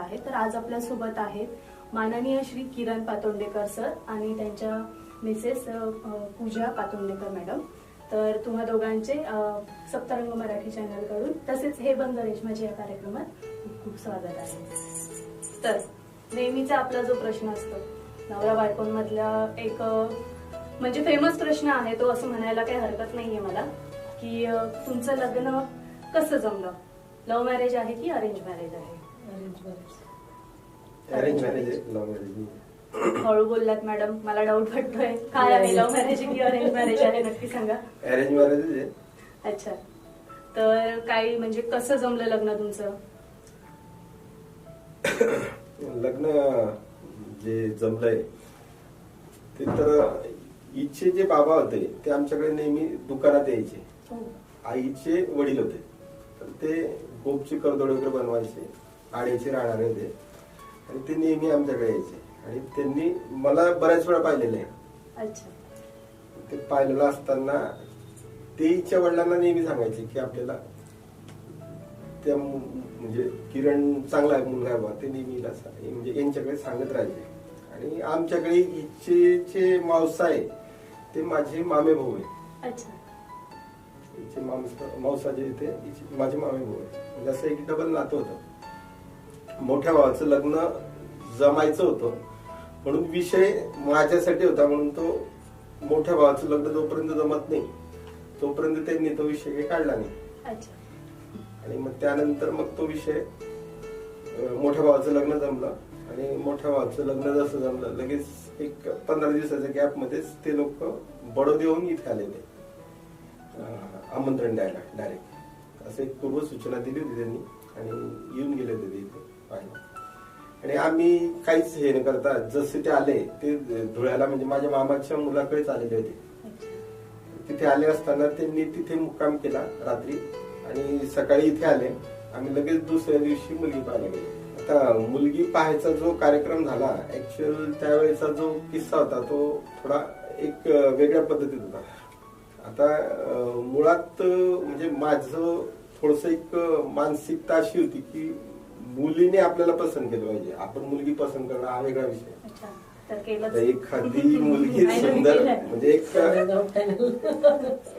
आहे. तर आज आपल्या सोबत आहेत माननीय श्री किरण पातोंडेकर सर आणि त्यांच्या मिसेस पूजा पातोंडेकर मॅडम. तर तुम्हा दोघांचे सप्तरंग मराठी चॅनल कडून तसेच हे बंद रेशमाच्या या कार्यक्रमात खूप खूप स्वागत आहे. तर नेहमीचा आपला जो प्रश्न असतो नवरा बायकोंमधला एक म्हणजे फेमस प्रश्न आहे तो, असं म्हणायला काही हरकत नाहीये मला, की तुमचं लग्न कसं जमलं? लव्ह मॅरेज आहे की अरेंज मॅरेज आहे? अरेंज मॅरेज आहे, लव्ह मॅरेज. हळू बोललात मॅडम, मला डाऊट वाटतोय. काय आहे, लव्ह मॅरेज की अरेंज मॅरेज आहे, नक्की सांगा. अरेंज मॅरेज आहे. अच्छा, तर काय म्हणजे कसं जमलं लग्न तुमचं? लग्न जे जमलंय ते तर इच्छे जे बाबा होते ते आमच्याकडे नेहमी दुकानात यायचे. आईचे वडील होते तर ते गोपची करदोड वगैरे बनवायचे, आडीचे राहणारे होते आणि ते नेहमी आमच्याकडे यायचे आणि त्यांनी मला बऱ्याच वेळा पाहिलेलं आहे. अच्छा. ते पाहिलेलं असताना ते हिच्या वडिलांना नेहमी सांगायचे की आपल्याला त्या म्हणजे किरण चांगला मुलगा बा, ते नेहमी म्हणजे यांच्याकडे सांगत राहायचे. आणि आमच्याकडे इच्छेचे मावसा आहे ते माझे मामे भाऊ आहे. अच्छा. मावसा जे ते माझे मामे भाऊ आहे, म्हणजे असं एक डबल नातं होतं. मोठ्या भावाचं लग्न जमायचं होतं म्हणून विषय माझ्यासाठी होता, म्हणून तो मोठ्या भावाचं लग्न जोपर्यंत जमत नाही तोपर्यंत त्यांनी तो विषय काही काढला नाही. अच्छा. आणि मग त्यानंतर मग तो विषय मोठ्या भावाचं लग्न जमलं आणि मोठ्या भावाचं लग्न जसं जमलं लगेच एक 15 दिवसाच्या गॅप मध्येच ते लोक बडोदे होऊन इथे आलेले आमंत्रण द्यायला डायरेक्ट. असं एक पूर्व सूचना दिली होती त्यांनी आणि येऊन गेले होते इथे पाहिलं. आणि आम्ही काहीच हे न करता जसे ते आले ते धुळ्याला म्हणजे माझ्या मामाच्या मुलाकडेच आलेले होते. तिथे आले असताना त्यांनी तिथे मुक्काम केला रात्री आणि सकाळी इथे आले. आम्ही लगेच दुसऱ्या दिवशी मुलगी पाहायला गेलो. आता मुलगी पाहायचा जो कार्यक्रम झाला ऍक्च्युअल त्यावेळेचा जो किस्सा होता तो थोडा एक वेगळ्या पद्धतीत होता. आता मुळात म्हणजे माझं थोडस एक मानसिकता अशी होती की मुलीने आपल्याला पसंत केलं पाहिजे, आपण मुलगी पसंत करणं हा वेगळा विषय. एखादी मुलगी सुंदर म्हणजे एक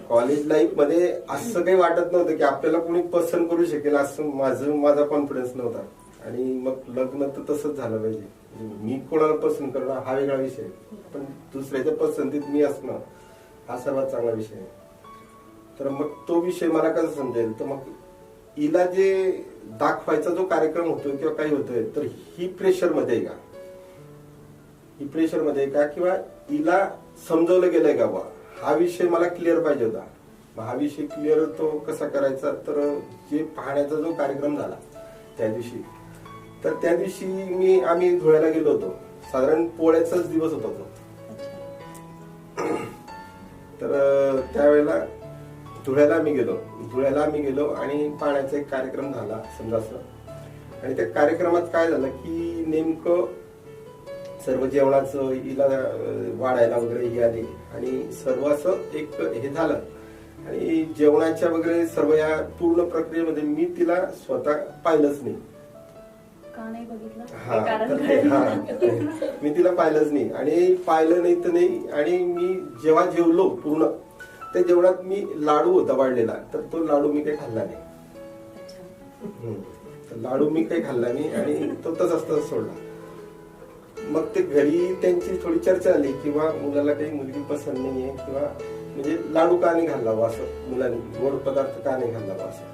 कॉलेज लाईफ मध्ये असं काही वाटत नव्हतं की आपल्याला कोणी पसंत करू शकेल असं माझा कॉन्फिडन्स नव्हता. आणि मग लग्न तर तसंच झालं पाहिजे. मी कोणाला पसंत करणं हा वेगळा विषय, पण दुसऱ्याच्या पसंतीत मी असणं हा सर्वात चांगला विषय आहे. तर मग तो विषय मला कसा समजेल, तर मग हिला जे दाखवायचा जो कार्यक्रम होतोय किंवा काही होतोय तर ही प्रेशर मध्ये आहे का, ही प्रेशर मध्ये का, किंवा हिला समजवलं गेलंय का बा, हा विषय मला क्लिअर पाहिजे होता. हा विषय क्लिअर तो कसा करायचा, तर जे पाहण्याचा जो कार्यक्रम झाला त्या दिवशी, तर त्या दिवशी आम्ही धुळ्याला गेलो होतो. साधारण पोळ्याचाच दिवस होता तो. तर त्यावेळेला धुळ्याला आम्ही गेलो आणि पाण्याचा एक कार्यक्रम झाला समजा असं. आणि त्या कार्यक्रमात काय झालं की नेमकं सर्व जेवणाचं हिला वाढायला वगैरे हे आली आणि सर्व असं एक हे झालं. आणि जेवणाच्या वगैरे सर्व या पूर्ण प्रक्रियेमध्ये मी तिला स्वतः पाहिलंच नाही. मी तिला पाहिलंच नाही आणि पाहिलं नाही तर नाही. आणि मी जेव्हा जेवलो पूर्ण त्या जेवणात मी लाडू होता वाढलेला, तर तो लाडू मी काही खाल्ला नाही. लाडू मी काही खाल्ला नाही आणि तो तसाच सोडला. मग ते घरी त्यांची थोडी चर्चा आली किंवा मुलाला काही मुलगी पसंत नाहीये किंवा म्हणजे लाडू का नाही खाल्ला वा असं, मुलांनी गोड पदार्थ का नाही खाल्ला वा असं.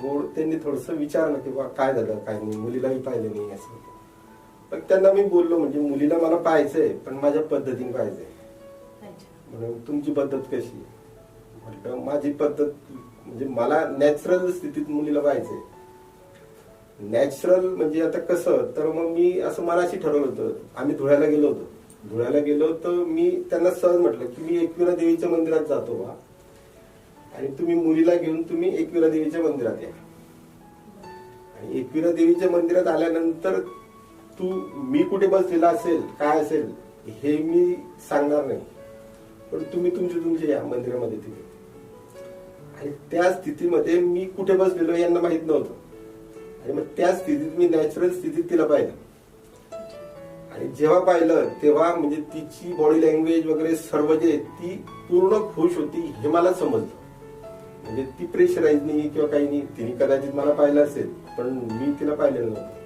गोड त्यांनी थोडस विचारलं की बा काय झालं काय नाही, मुलीलाही पाहिलं नाही असं. पण त्यांना मी बोललो म्हणजे मुलीला मला पाहायचंय पण माझ्या पद्धतीने पाहिजे. म्हणून तुमची पद्धत कशी? म्हटलं माझी पद्धत म्हणजे मला नॅचरल स्थितीत मुलीला पाहायचंय. नॅचरल म्हणजे आता कसं, तर मग मी असं मनाशी ठरवलं होतं. आम्ही धुळ्याला गेलो तर मी त्यांना सहज म्हटलं की मी एकविरा देवीच्या मंदिरात जातो बा आणि तुम्ही मुलीला घेऊन तुम्ही एकविरा देवीच्या मंदिरात या. आणि एकविरा देवीच्या मंदिरात आल्यानंतर मी कुठे बसलेला असेल काय असेल हे मी सांगणार नाही, पण तुम्ही तुमचे या मंदिरामध्ये तिथे. आणि त्या स्थितीमध्ये मी कुठे बसलेलो यांना माहित नव्हतं. आणि मग त्या स्थितीत मी नॅचरल स्थितीत तिला पाहिलं. आणि जेव्हा पाहिलं तेव्हा म्हणजे तिची बॉडी लँग्वेज वगैरे सर्व जे ती पूर्ण खुश होती हे मला समजलं. म्हणजे ती प्रेशराईज नाही किंवा काही नाही. तिने कदाचित मला पाहिलं असेल पण मी तिला पाहिलेलं नव्हतं.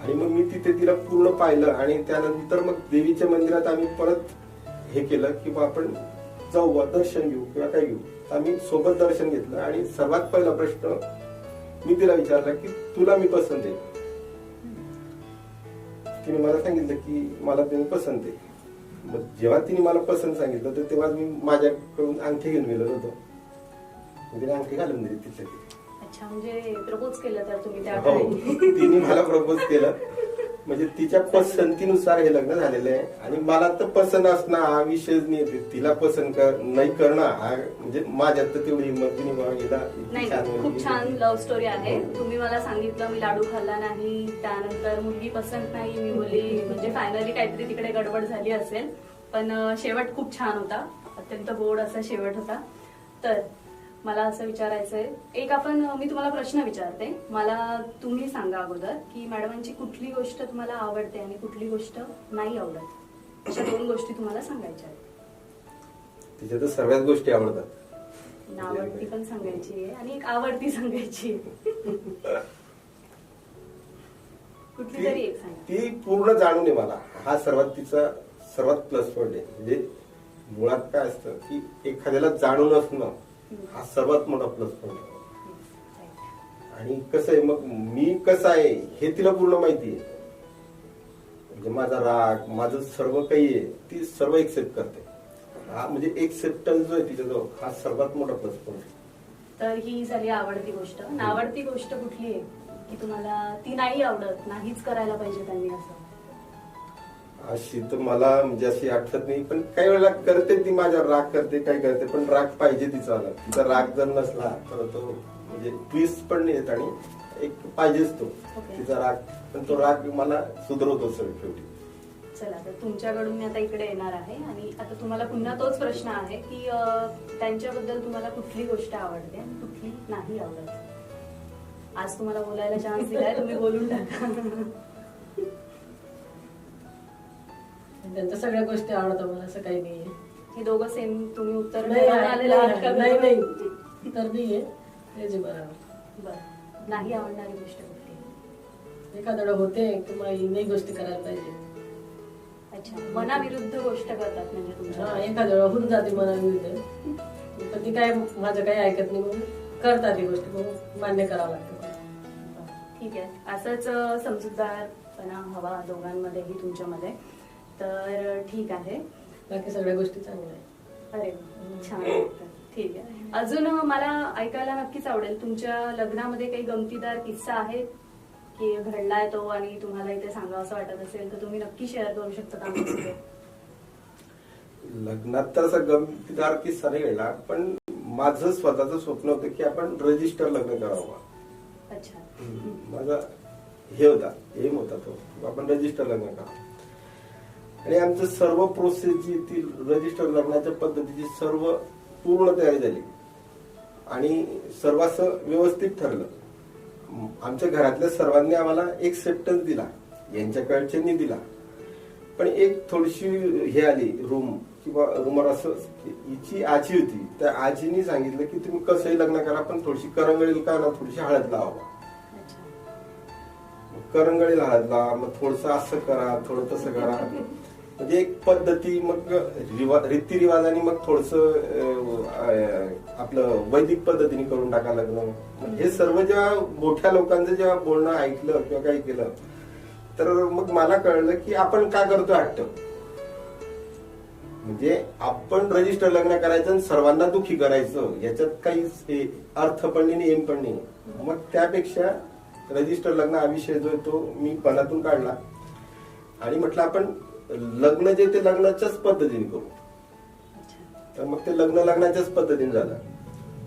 आणि मग मी तिथे तिला पूर्ण पाहिलं आणि त्यानंतर मग देवीच्या मंदिरात आम्ही परत हे केलं की आपण जाऊ बा दर्शन घेऊ किंवा काय घेऊ. आम्ही सोबत दर्शन घेतलं आणि सर्वात पहिला प्रश्न मी तिला विचारला की तुला मी पसंत आहे. तिने मला सांगितलं की मला तुम्ही पसंत आहे. मग जेव्हा तिने मला पसंत सांगितलं तर तेव्हा मी माझ्याकडून अंगठी घेऊन गेलो होतो. तिने अंगठी घालून दिली तिथल्या. अच्छा, म्हणजे प्रपोज केलं तर तुम्ही त्या हो, तिने मला प्रपोज केलं. म्हणजे तिच्या पसंतीनुसार हे लग्न झालेलं आहे. आणि मला तर पसंत असणं हा विषयच नाही. तिला पसंत नाही करणं हा म्हणजे माझ्यात तर तेवढी हिंमत नाही. खूप छान लव्ह स्टोरी आहे. तुम्ही मला सांगितलं मी लाडू खाल्ला नाही, त्यानंतर मुलगी पसंत नाही, मी बोलली म्हणजे फायनली काहीतरी तिकडे गडबड झाली असेल. पण शेवट खूप छान होता, अत्यंत गोड असा शेवट होता. तर मला असं विचारायचंय, मी तुम्हाला प्रश्न विचारते, मला तुम्ही सांगा अगोदर की मॅडमांची कुठली गोष्ट तुम्हाला आवडते आणि कुठली गोष्ट नाही आवडत. अशा 2 गोष्टी तुम्हाला सांगायच्या आहेत. तिच्या तर सर्वच गोष्टी आवडतात. नावडती पण सांगायची आहे आणि एक आवडती सांगायची आहे. कुठली तरी एक सांगा. ती पूर्ण जाणून आहे मला. हा तिचा सर्वात प्लस पॉईंट आहे. म्हणजे मुळात काय असतं की एखाद्याला जाणून असणं हा सर्वात मोठा प्लस पॉईंट आहे. आणि कसं आहे मग मी कसं आहे हे तिला पूर्ण माहिती आहे. म्हणजे माझा राग, माझं सर्व काही आहे ती सर्व एक्सेप्ट करते. हा म्हणजे एक्सेप्टन्स जो आहे तिच्याजवळ हा सर्वात मोठा प्लस पॉईंट आहे. तर ही झाली आवडती गोष्ट. नावडती गोष्ट कुठली आहे की तुम्हाला ती नाही आवडत, नाहीच करायला पाहिजे त्यांनी असं? अशी तर मला म्हणजे अशी आठवत नाही. पण काही वेळेला करते ती, माझ्या राग करते, काय करते. पण राग पाहिजे तिचा. तिचा राग जर नसला तर तो म्हणजे ट्विस्ट पण नाही येत आणि एक पाहिजेच तो तिचा राग. पण तो राग मला सुधरवतो सर शेवटी. चला, तर तुमच्याकडून मी आता इकडे येणार आहे आणि आता तुम्हाला पुन्हा तोच प्रश्न आहे की त्यांच्याबद्दल तुम्हाला कुठली गोष्ट आवडते आणि कुठली नाही आवडत. आज तुम्हाला बोलायला चान्स दिलाय, तुम्ही बोलून टाका. त्यांच्या सगळ्या गोष्टी आवडतात मला, असं काही नाहीये. हे दोघं सेम तुम्ही उत्तर नाही नाही. तर नाहीये ते जे बरोबर. नाही आवडणारी गोष्ट कुठली? एखाद्या होते की नाही गोष्टी करायला पाहिजे. अच्छा, मनाविरुद्ध गोष्ट करतात म्हणजे तुमच्या? एखाद्या होऊन जाते मनाविरुद्ध, पण ती काय माझं काही ऐकत नाही म्हणून करतात ती गोष्ट, मान्य करावं लागतं. ठीक आहे, असंच समजूतदारपणा हवा दोघांमध्येही तुमच्यामध्ये. तर ठीक आहे, बाकी सगळ्या गोष्टी चांगल्या आहेत. अरे छान वाटतं. ठीक आहे, अजून मला ऐकायला नक्कीच आवडेल तुमच्या लग्नामध्ये काही गमतीदार किस्सा आहे की घडलाय तो आणि तुम्हाला इथे सांगावं असं वाटत असेल तर तुम्ही नक्की शेअर करू शकता आमच्यासोबत. लग्नात तर असा गमतीदार किस्सा नाही घडला, पण माझं स्वतःचं स्वप्न होतं की आपण रजिस्टर लग्न करावं. अच्छा, माझा हे होता, एम होता तो, आपण रजिस्टर लग्न करावं. आणि आमचं सर्व प्रोसेस जी ती रजिस्टर लग्नाच्या पद्धतीची सर्व पूर्ण तयारी झाली आणि सर्व असं व्यवस्थित ठरलं. आमच्या घरातल्या सर्वांनी आम्हाला एक्सेप्टन्स दिला, यांच्याकडच्यांनी दिला. पण एक थोडीशी हे आली रूम किंवा रूमर असं, हिची आजी होती, त्या आजीनी सांगितलं की तुम्ही कसंही लग्न करा पण थोडीशी करंगळी का ना, थोडीशी हळद लावा. करंगळीला हळद लावा, मग थोडस असं करा, थोडं तसं करा. म्हणजे एक पद्धती, मग रीतिरिवाजाने मग थोडस आपलं वैदिक पद्धतीने करून टाका लग्न. हे सर्व जेव्हा मोठ्या लोकांचं जेव्हा बोलणं ऐकलं किंवा काही केलं तर मग मला कळलं की आपण काय करतोय हट्ट. म्हणजे आपण रजिस्टर लग्न करायचं आणि सर्वांना दुखी करायचं, याच्यात काही अर्थ पण नाही, एम पण नाही. मग त्यापेक्षा रजिस्टर लग्न हा विषय जो आहे तो मी मनातून काढला आणि म्हटलं आपण लग्न जे ते लग्नाच्याच पद्धतीने करू. तर मग ते लग्नाच्याच पद्धतीने झालं.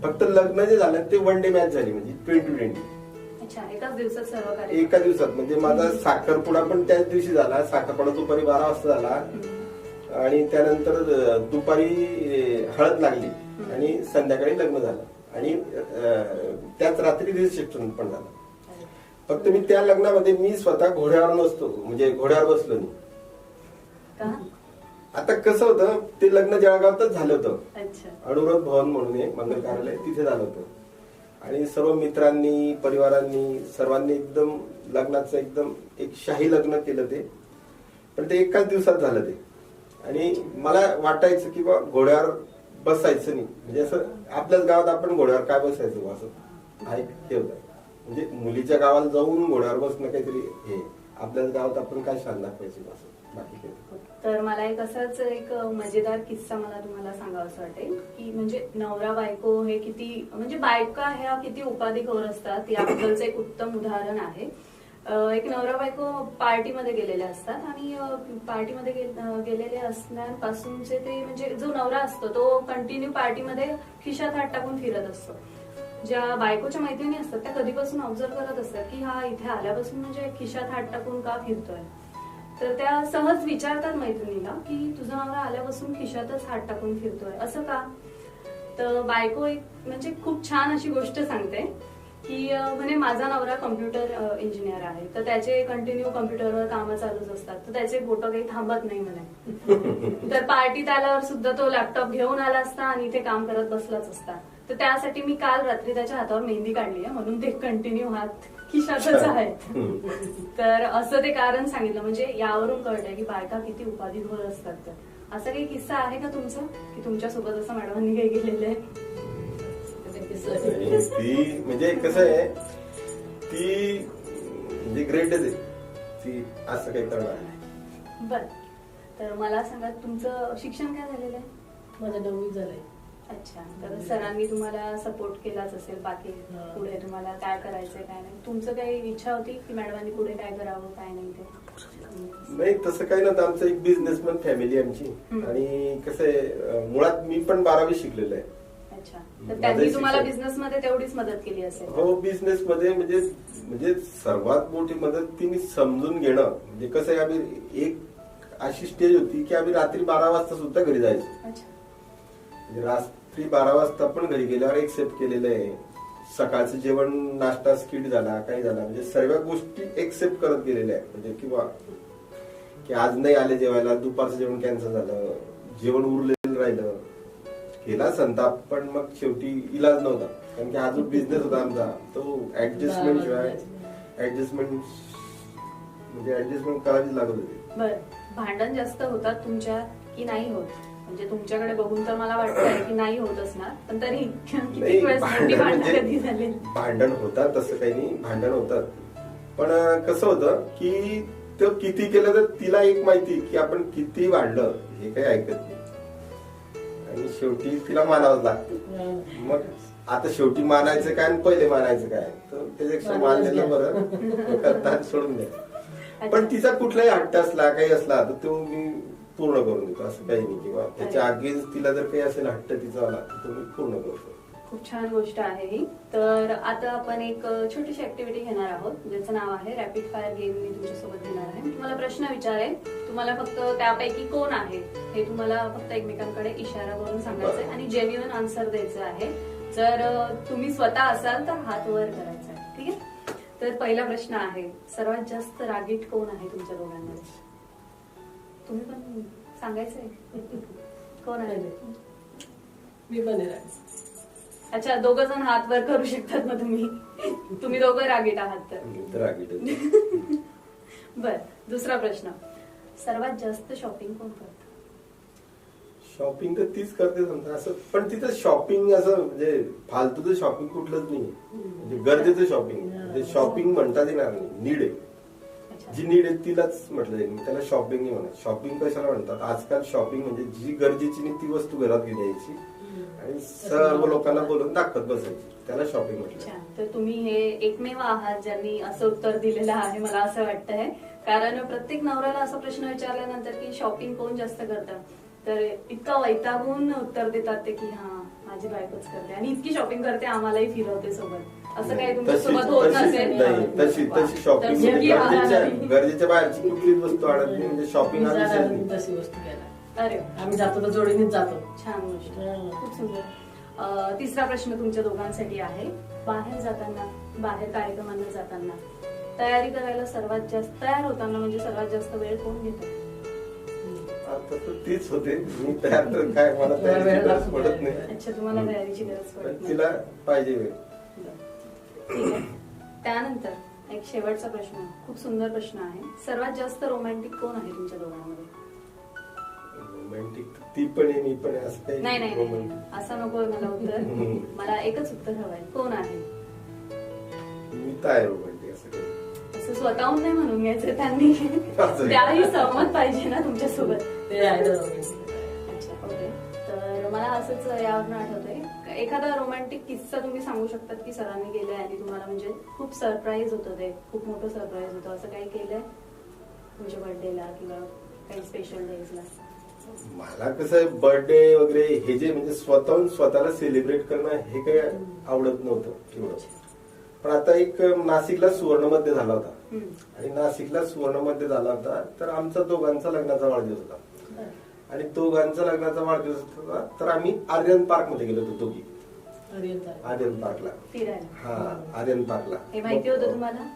फक्त लग्न जे झालं ते 1 डे मॅच झाली, म्हणजे 2020. एकाच दिवसात सर्व कार्य, एका दिवसात. म्हणजे माझा साखरपुडा पण त्याच दिवशी झाला. साखरपुडा दुपारी 12 वाजता झाला आणि त्यानंतर दुपारी हळद लागली आणि संध्याकाळी लग्न झालं आणि त्याच रात्री रिसेप्शन पण झालं. फक्त मी त्या लग्नामध्ये मी स्वतः घोड्यावर नसतो, म्हणजे घोड्यावर बसलो नाही. का? आता कसं होतं, ते लग्न जळगावातच झालं होतं. अच्छा. अनुरोध भवन म्हणून आहे मंगल कार्यालय, तिथे झालं होतं. आणि सर्व मित्रांनी, परिवारांनी, सर्वांनी एकदम लग्नाचं एकदम एक शाही लग्न केलं ते. पण ते एकाच दिवसात झालं ते. आणि मला वाटायचं की बा घोड्यावर बसायचं नाही, म्हणजे असं आपल्याच गावात आपण घोड्यावर काय बसायचं असं आहे ते होतं. म्हणजे मुलीच्या गावाला जाऊन घोड्यावर बसणं काहीतरी हे, आपल्याच गावात आपण काय शान दाखवायचं असं, बाकी काही. तर मला एक असाच एक मजेदार किस्सा मला तुम्हाला सांगावासा वाटेल की म्हणजे नवरा बायको हे किती, म्हणजे बायका ह्या किती उपाधीखोर असतात याबद्दलचं एक उत्तम उदाहरण आहे. एक नवरा बायको पार्टीमध्ये गेलेले असतात आणि पार्टीमध्ये गेलेले असण्यापासूनचे ते म्हणजे जो नवरा असतो तो कंटिन्यू पार्टीमध्ये खिशात हात टाकून फिरत असतो. ज्या बायकोच्या मैत्रिणी असतात त्या कधीपासून ऑब्झर्व करत असतात की हा इथे आल्यापासून म्हणजे खिशात हात टाकून का फिरतोय. तर त्या सहज विचारतात मैत्रिणीला की तुझा नवरा आल्यापासून खिशातच हात टाकून फिरतोय असं का. तर बायको एक म्हणजे खूप छान अशी गोष्ट सांगते की म्हणे माझा नवरा कम्प्युटर इंजिनियर आहे, तर त्याचे कंटिन्यू कम्प्युटरवर कामं चालूच असतात, तर त्याचे बोटं काही थांबत नाही म्हणे. तर पार्टीत आल्यावर सुद्धा तो लॅपटॉप घेऊन आला असता आणि इथे काम करत बसलाच असता. तर त्यासाठी मी काल रात्री त्याच्या हातावर मेहंदी काढली आहे, म्हणून ते कंटिन्यू हात खिशातच आहेत. तर असं ते कारण सांगितलं. म्हणजे यावरून कळतंय की बायका किती उपाधीखोर असतात. तर असा काही किस्सा आहे का तुमचा की तुमच्यासोबत असं मॅडमांनी काही केलेलं आहे? ती म्हणजे कसं आहे, ती म्हणजे ग्रेटच आहे ती, असं काही करणार नाही. बर, तर मला सांगा तुमचं शिक्षण काय झालेलं आहे? माझं 9वी झालंय. अच्छा. तर सरांनी तुम्हाला सपोर्ट केलाच असेल बाकी पुढे तुम्हाला काय करायचंय काय नाही. तुमचं काही इच्छा होती की मॅडमांनी पुढे काय करावं काय नाही ते? नाही तसं काही नव्हतं. आमचं एक बिझनेसमॅन फॅमिली आमची. आणि कसं आहे, मुळात मी पण 12वी शिकलेलो आहे. अच्छा. तर त्यांनी तुम्हाला बिझनेस मध्ये तेवढीच मदत केली असेल? हो, बिझनेस मध्ये म्हणजे सर्वात मोठी मदत तिने समजून घेणं. म्हणजे कसं आहे, आम्ही एक अशी स्टेज होती की आम्ही रात्री 12 वाजता सुद्धा घरी जायचो. म्हणजे रात्री 12 वाजता पण घरी गेल्यावर एक्सेप्ट केलेलं आहे. सकाळचं जेवण, नाश्ता स्किट झाला, काही झाला, म्हणजे सर्व गोष्टी एक्सेप्ट करत गेलेल्या आहे. म्हणजे किंवा की आज नाही आले जेवायला, दुपारचं जेवण कॅन्सल झालं, जेवण उरलेलं राहिलं, केला संताप, पण मग शेवटी इलाज नव्हता. कारण की हा जो बिझनेस होता आमचा तो ऍडजस्टमेंट शिवाय ऍडजस्टमेंट करावीच लागत होती. बरं, भांडण जास्त होतात तुमच्या की नाही होत? म्हणजे तुमच्याकडे बघून तर मला वाटतंय की नाही होत असणार, पण तरी किती वेळेस भांडण कधी झाले? भांडण होतात, तसं काही नाही, भांडण होतात. पण कसं होतं की तो किती केलं तर तिला एक माहिती की आपण किती भांडलं हे काही ऐकत नाही आणि शेवटी तिला मानावंच लागतं. मग आता शेवटी मानायचं काय आणि पहिले मानायचं काय, तर त्याच्यापेक्षा मानलेलं बरं, करतात सोडून द्या. पण तिचा कुठलाही हट्ट असला काही असला तर तो मी पूर्ण करून देतो, असं काही नाही. किंवा त्याच्या अगेन्स्ट तिला जर काही असेल हट्ट तिचा आला तर तो मी पूर्ण करतो. खूप छान गोष्ट आहे ही. तर आता आपण एक छोटीशी ऍक्टिव्हिटी घेणार आहोत ज्याचं नाव आहे रॅपिड फायर गेम. मी तुमच्यासोबत घेणार आहे. मी तुम्हाला प्रश्न विचारेन, तुम्हाला फक्त त्यापैकी कोण आहे हे तुम्हाला फक्त एकमेकांकडे इशारा करून सांगायचं आहे आणि जेन्युइन आन्सर द्यायचं आहे. जर तुम्ही स्वतः असाल तर हात वर करायचा आहे. ठीक आहे? तर पहिला प्रश्न आहे, सर्वात जास्त रागीट कोण आहे तुमच्या दोघांमध्ये? तुम्ही पण सांगायचंय कोण आहे? मी पण आहे. अच्छा, दोघं जण हात वर करू शकतात ना तुम्ही दोघं रागीट आहात तर? रागीट. बर, दुसरा प्रश्न, सर्वात जास्त शॉपिंग कोण करतं? शॉपिंग तर तीच करते समजा, असं पण तिथं शॉपिंग असं म्हणजे फालतूचं शॉपिंग कुठलंच नाही, म्हणजे गरजेचं शॉपिंग. म्हणजे शॉपिंग म्हणतात येणार नाही, नीड आहे. जी नीड आहे तिलाच म्हटलं जाईल, त्याला शॉपिंग नाही म्हणत. शॉपिंग कशाला म्हणतात आजकाल? शॉपिंग म्हणजे जी गरजेची नाही ती वस्तू घरात घेऊन यायची आणि सर्व लोकांना बोलून दाखवत बसायची, त्याला शॉपिंग म्हटलं. तर तुम्ही हे एकमेव आहात ज्यांनी असं उत्तर दिलेलं आहे, मला असं वाटतंय. कारण प्रत्येक नवऱ्याला असा प्रश्न विचारल्यानंतर की शॉपिंग कोण जास्त करतं, तर इतका वैतागून उत्तर देतात ते की हा माझी बायकोच करते आणि इतकी शॉपिंग करते आम्हालाही फिरवते सोबत. असं काही तुमच्यासोबत होत नसेल? तशी शॉपिंग गरजेच्या बाहेरची कुठलीच वस्तू आणत नाही, म्हणजे शॉपिंग तशी वस्तू घ्यायला. अरे आम्ही जातो तर जोडीनेच जातो. छान गोष्ट, खूप सुंदर. तिसरा प्रश्न तुमच्या दोघांसाठी आहे, बाहेर जाताना, बाहेर कार्यक्रमांना जाताना तयारी करायला सर्वात जास्त तयार होताना म्हणजे सर्वात जास्त वेळ कोण घेतो? आता तर तीच होते. मी तयार तर काय, मला तयारीची गरज पडत नाही. अच्छा, तुम्हाला तयारीची गरज पण पडत नाही. तिला पाहिजे वेळ. ठीक आहे. त्यानंतर एक शेवटचा प्रश्न, खूप सुंदर प्रश्न आहे. सर्वात जास्त रोमॅन्टिक कोण आहे तुमच्या दोघांमध्ये? रोमॅन्टिक ती पण आहे, मी पण आहे, असं काही नाही नाही नाही, romantic. असं नको मला उत्तर. मला एकच उत्तर हवंय, कोण आहे? मी तर आहे रोमॅन्टिक, असं काही. असं स्वतःहून नाही म्हणून घ्यायचं त्यांनी. त्याही सहमत पाहिजे ना तुमच्यासोबत. ते आहे ना romantic. अच्छा, ओके. तर मला असंच यावरून आठवतंय, एखादा रोमॅन्टिक किस्सा तुम्ही सांगू शकतात की सरांनी केलंय आणि तुम्हाला म्हणजे खूप सरप्राईज होतं, ते खूप मोठं सरप्राईज होतं, असं काही केलंय तुमच्या बर्थडेला किंवा काही स्पेशल डेजला? मला कसं आहे, बर्थडे वगैरे हे जे म्हणजे स्वतःहून स्वतःला सेलिब्रेट करणं हे काही आवडत नव्हतं एवढं. पण आता एक नाशिकला सुवर्णमध्ये झाला होता, आणि नाशिकला सुवर्णमध्ये झाला होता तर आमचा दोघांचा लग्नाचा वाढदिवस होता. आणि दोघांचा लग्नाचा वाढदिवस होता तर आम्ही आर्यन पार्क मध्ये गेलो होतो दोघी. आर्यन पार्कला फिरायला? हा, आर्यन पार्कला. हे माहिती होतं तुम्हाला?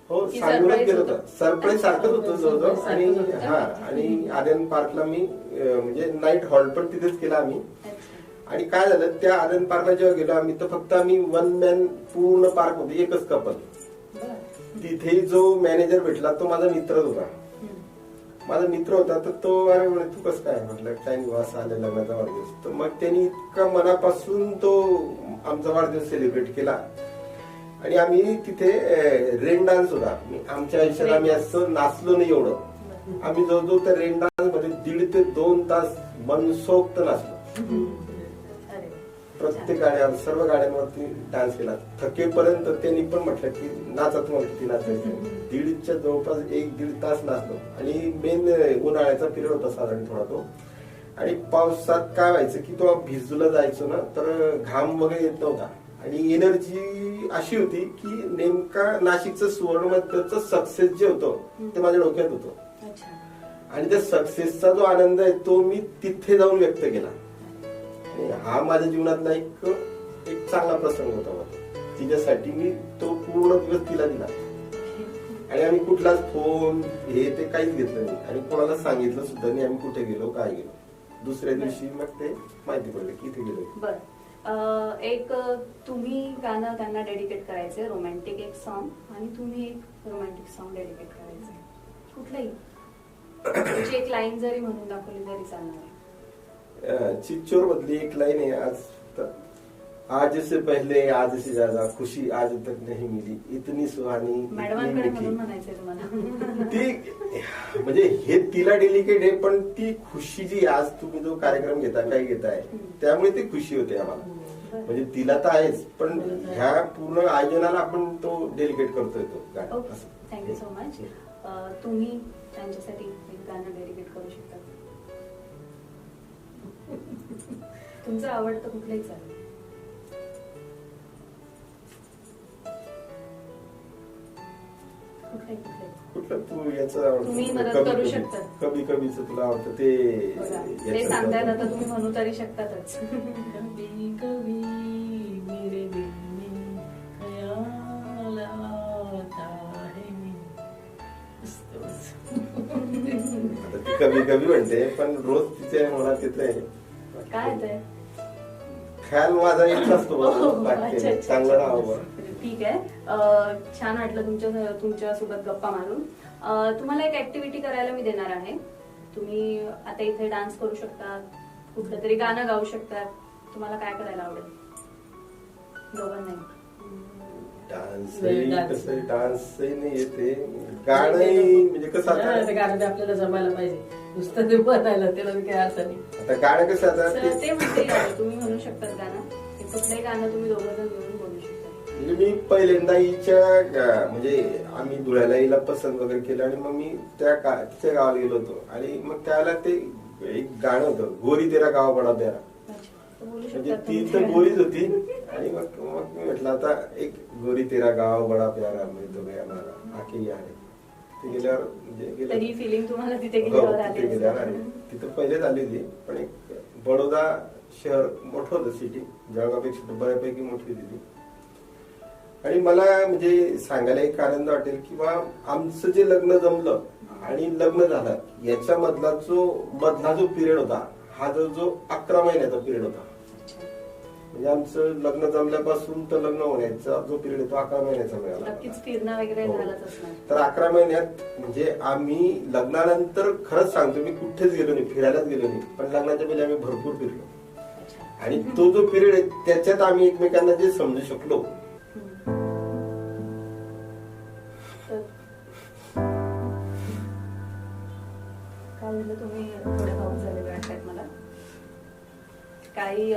हो, की सांगूनच surprise गेलो होतं? होतं. सरप्राईज सारखंच होतं जवळजवळ. आणि surprise होतं. हा, आणि आर्यन पार्कला मी म्हणजे नाईट हॉल्ट पण तिथेच केला आम्ही. अच्छा. आणि काय झालं, त्या आर्यन पार्कला जेव्हा गेलो आम्ही तर फक्त आम्ही वन मॅन पूर्ण पार्क मध्ये, एकच कपल. तिथे जो मॅनेजर भेटला तो माझा मित्रच होता. माझा मित्र होता तर तो, अरे म्हणे तू कसं काय, म्हटलं काय निवास आले लग्नाचा वाढदिवस. तर मग त्यांनी इतका मनापासून तो आमचा वाढदिवस सेलिब्रेट केला. आणि आम्ही तिथे रेन डान्स होता. आमच्या आयुष्यात आम्ही असं नाचलो नाही एवढं. आम्ही जवळजवळ त्या रेन डान्स मध्ये 1.5 ते 2 तास मनसोक्त नाचलो. अरे, प्रत्येक गाड्यावर, सर्व गाड्यांवरती डान्स केला थकेपर्यंत. त्यांनी पण म्हटलं की नाचा, तुम्हाला किती नाचायचं. 1.5च्या जवळपास 1-1.5 तास नाचलो. आणि मेन उन्हाळ्याचा पिरियड होता साधारण थोडा तो. आणि पावसात काय व्हायचं की तो भिजूला जायचो ना तर घाम वगैरे येत नव्हता. आणि एनर्जी अशी होती की नेमका नाशिकचं सुवर्णमध्यचं सक्सेस जे होतं ते माझ्या डोक्यात होतं. अच्छा. आणि त्या सक्सेसचा जो आनंद आहे तो मी तिथे जाऊन व्यक्त केला. आणि हा माझ्या जीवनातला एक चांगला प्रसंग होता. तिच्यासाठी मी तो पूर्ण दिवस तिला दिला. आणि आम्ही कुठलाच फोन हे ते काहीच घेतलं नाही. आणि कोणाला सांगितलं सुद्धा नाही आम्ही कुठे गेलो, काय गेलो. दुसऱ्या दिवशी मग ते माहिती पडलं की इथे गेलो. बरं, एक तुम्ही गाणं त्यांना डेडिकेट करायचंय, रोमॅन्टिक एक सॉन्ग, आणि तुम्ही एक रोमॅन्टिक सॉन्ग डेडिकेट करायचंय. कुठलंही तुमची एक लाईन जरी म्हणून दाखवली तरी चालणार आहे. चिच्चोर मधली एक लाईन आहे, आज से पहले आज से ज्यादा खुशी आज तक नहीं मिली, इतनी सुहानी मॅडमांकडे म्हणून म्हणायचंय तुम्हाला. ती म्हणजे हे तिला डेलिकेट आहे, पण ती खुशी जी आज तुम्ही जो कार्यक्रम घेता, काय घेताय, त्यामुळे ती खुशी होते आम्हाला. म्हणजे तिला तर आहेच, पण ह्या पूर्ण आयोजनाला आपण तो डेलिकेट करतोय तो गाणं. Thank you so much. तुम्ही त्यांच्यासाठी एक गाणं डेडिकेट करू शकता? तुमचं आवडतं कुठलंही चालेल. कुठलं तू याचं तुम्ही मदत करू शकता. कभी कभीच तुला आवडतं ते सांगतायत आता, तुम्ही म्हणू तरी शकतातच. कभी कभी मेरे दिल में ख्याल आता है. आता ती कभी कभी म्हणते, पण रोज तिचे मनात येत आहे काय ते ख्याल माझा येत असतो. चांगलं नाव. ठीक आहे. छान वाटलं तुमच्या सोबत गप्पा मारून. तुम्हाला एक ऍक्टिव्हिटी करायला मी देणार आहे. तुम्ही आता इथे डान्स करू शकता, कुठलं तरी गाणं गाऊ शकता. तुम्हाला काय करायला आवडेल दोघांनाही? डान्सही नाही येते, गाणंही म्हणजे कसं गाणं आपल्याला जमायला पाहिजे, नुसतं ते बनायला त्याला काही अर्थ नाही. आता गाणं कसं आता ते म्हणते तुम्ही म्हणू शकतात गाणं, कुठलंही गाणं तुम्ही दोघं जण मिळून बोलू शकता. म्हणजे मी पहिल्यांदा हिच्या म्हणजे आम्ही धुळ्याला हिला पसंत वगैरे केलं आणि मग मी तिच्या गावाला गेलो होतो. आणि मग त्यावेळेला ते एक गाणं होतं, गोरी तेरा गाव बडा प्यारा. म्हणजे ती तर गोरीच होती. आणि मग मी म्हटलं आता एक गोरी तेरा गाव बडा प्यारा म्हणजे तो गया मला आके या ते गेल्यावर म्हणजे तरी फिलिंग तुम्हाला तिथे गेल्यावर आली? तिथं पहिलेच आली होती, पण एक बडोदा शहर मोठं होतं, सिटी जळगावपेक्षा बऱ्यापैकी मोठी होती ती. आणि मला म्हणजे सांगायला एक कारण वाटेल किंवा आमचं जे लग्न जमलं आणि लग्न झालं याच्यामधला मधला जो पिरियड होता हा जो 11 महिन्याचा पिरियड होता. म्हणजे आमचं लग्न जमल्यापासून तर लग्न होण्याचा जो पिरियड आहे तो 11 महिन्याचा मिळाला. नक्कीच फिरणं वगैरे झालंच असणार. तर 11 महिन्यात म्हणजे आम्ही लग्नानंतर खरंच सांगतो मी कुठेच गेलो नाही, फिरायलाच गेलो नाही, पण लग्नाच्या पहिले आम्ही भरपूर फिरलो. आणि तो जो पिरियड आहे त्याच्यात आम्ही एकमेकांना जे समजू शकलो. काय झालं, तुम्ही थोडे भाऊक झालेले वाटतात मला. काही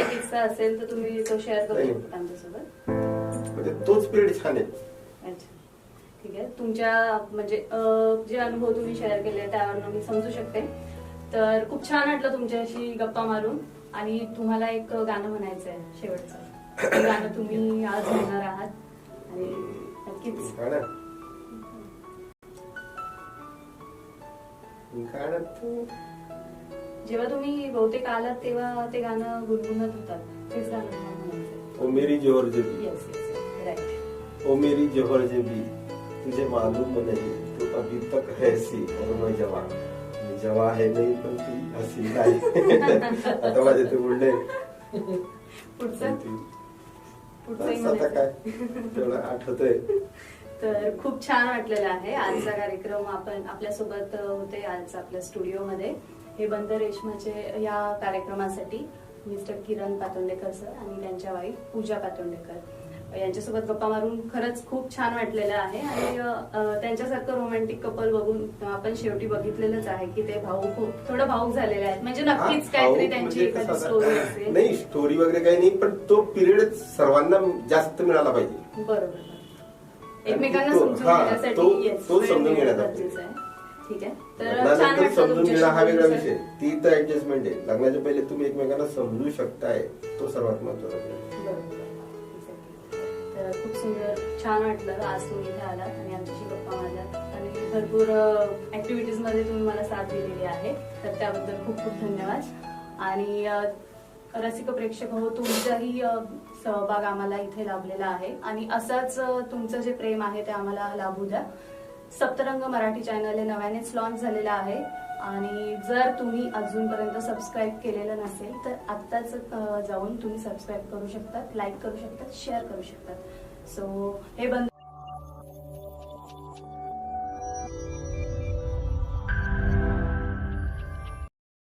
किस्सा असेल तर तुम्ही तो शेअर करू शकता आमच्यासोबत. म्हणजे तोच पिरियड छान आहे. अच्छा, ठीक आहे. तुमच्या म्हणजे जे अनुभव तुम्ही शेअर केले त्यावरून मी समजू शकते. तर खूप छान वाटलं तुमच्याशी गप्पा मारून. आणि तुम्हाला एक गाणं म्हणायचं आहे शेवटचं, ते गाणं तुम्ही आज म्हणणार आहात. आणि नक्कीच जेव्हा तुम्ही बहुतेक आलात तेव्हा ते गाणं गुणगुणत होतात, तेच गाणं तुम्हाला म्हणायचं. ओ मेरी जोहर जबी, येस राईट. ओ मेरी जोहर जबी, तुझे मालूम नहीं तू अभी तक हैसी और मैं जवा है नहीं पण ती हसी नाही. आता माझे ते बोलले पुढचं आता काय तेवढं आठवतंय. तर खूप छान वाटलेलं आहे आजचा कार्यक्रम. आपण आपल्यासोबत होते आज आपल्या स्टुडिओमध्ये हे बंद रेशमाचे या कार्यक्रमासाठी मिस्टर किरण पातोंडेकर सर आणि त्यांच्या वाईफ पूजा पातोंडेकर यांच्यासोबत गप्पा मारून खरंच खूप छान वाटलेलं आहे. आणि त्यांच्यासारखं रोमॅन्टिक कपल बघून आपण शेवटी बघितलेलंच आहे की ते खूप थोडं भाऊक झालेले आहेत. म्हणजे नक्कीच काहीतरी त्यांची एखादी स्टोरी असेल. नाही स्टोरी वगैरे काही नाही, पण तो पिरियड सर्वांना जास्त मिळाला पाहिजे. बरोबर, एकमेकांना समजून घेण्यासाठी तो समजून घेण्याचा गरजेचं आहे. ठीक आहे. तर लग्नानंतर समजून घेणं हा वेगळा विषय, ती तर ऍडजस्टमेंट आहे. लग्नाच्या पहिले तुम्ही एकमेकांना समजू शकताय, तो सर्वात महत्त्वाचा. बरोबर. तर खूप सुंदर छान वाटलं आज तुम्ही इथे आलात आणि आमच्याशी गप्पा मारलात आणि भरपूर ऍक्टिव्हिटीज मध्ये तुम्ही मला साथ दिलेली आहे. तर त्याबद्दल खूप खूप धन्यवाद. आणि रसिक प्रेक्षक हो, तुमचाही सहभाग आम्हाला इथे लाभलेला आहे आणि असंच तुमचं जे प्रेम आहे ते आम्हाला लाभू द्या. सप्तरंग मराठी चॅनल हे नव्यानेच लॉन्च झालेलं आहे आणि जर तुम्ही अजूनपर्यंत सबस्क्राईब केलेलं नसेल तर आत्ताच जाऊन तुम्ही सबस्क्राईब करू शकतात, लाईक करू शकतात, शेअर करू शकतात. सो हे बंद